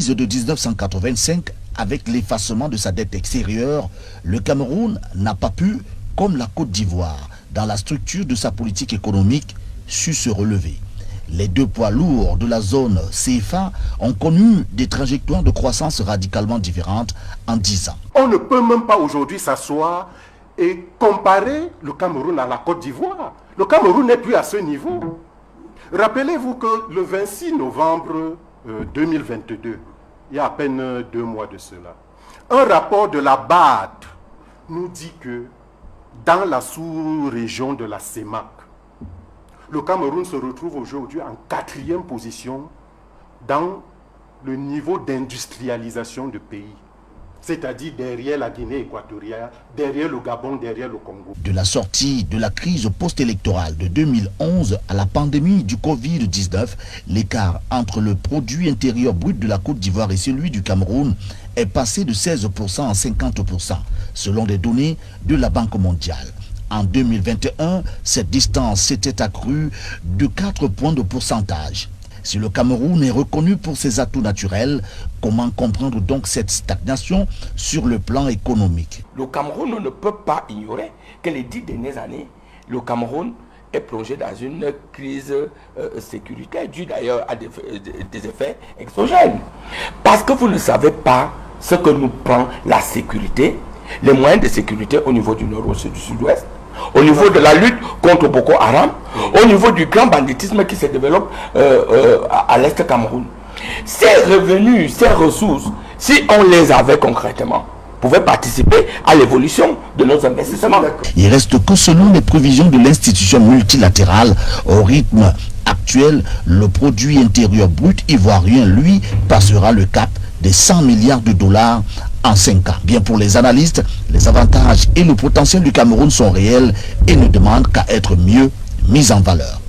crise de 1985, avec l'effacement de sa dette extérieure, le Cameroun n'a pas pu, comme la Côte d'Ivoire, dans la structure de sa politique économique, su se relever. Les deux poids lourds de la zone CFA ont connu des trajectoires de croissance radicalement différentes en 10 ans. On ne peut même pas aujourd'hui s'asseoir et comparer le Cameroun à la Côte d'Ivoire. Le Cameroun n'est plus à ce niveau. Rappelez-vous que le 26 novembre 2022, il y a à peine 2 mois de cela, un rapport de la BAD nous dit que dans la sous-région de la CEMAC, le Cameroun se retrouve aujourd'hui en 4e position dans le niveau d'industrialisation du pays. C'est-à-dire derrière la Guinée équatoriale, derrière le Gabon, derrière le Congo. De la sortie de la crise post-électorale de 2011 à la pandémie du Covid-19, l'écart entre le produit intérieur brut de la Côte d'Ivoire et celui du Cameroun est passé de 16% à 50%, selon des données de la Banque mondiale. En 2021, cette distance s'était accrue de 4 points de pourcentage. Si le Cameroun est reconnu pour ses atouts naturels, comment comprendre donc cette stagnation sur le plan économique? Le Cameroun ne peut pas ignorer que les 10 dernières années, le Cameroun est plongé dans une crise sécuritaire, due d'ailleurs à des effets exogènes. Parce que vous ne savez pas ce que nous prend la sécurité, les moyens de sécurité au niveau du nord-ouest et du sud-ouest, au niveau de la lutte contre Boko Haram, au niveau du grand banditisme qui se développe à l'Est Cameroun. Ces revenus, ces ressources, si on les avait concrètement, pouvaient participer à l'évolution de nos investissements. Il reste que selon les prévisions de l'institution multilatérale, au rythme actuel, le produit intérieur brut ivoirien, lui, passera le cap des 100 milliards de dollars en 5 ans. Bien pour les analystes, les avantages et le potentiel du Cameroun sont réels et ne demandent qu'à être mieux mis en valeur.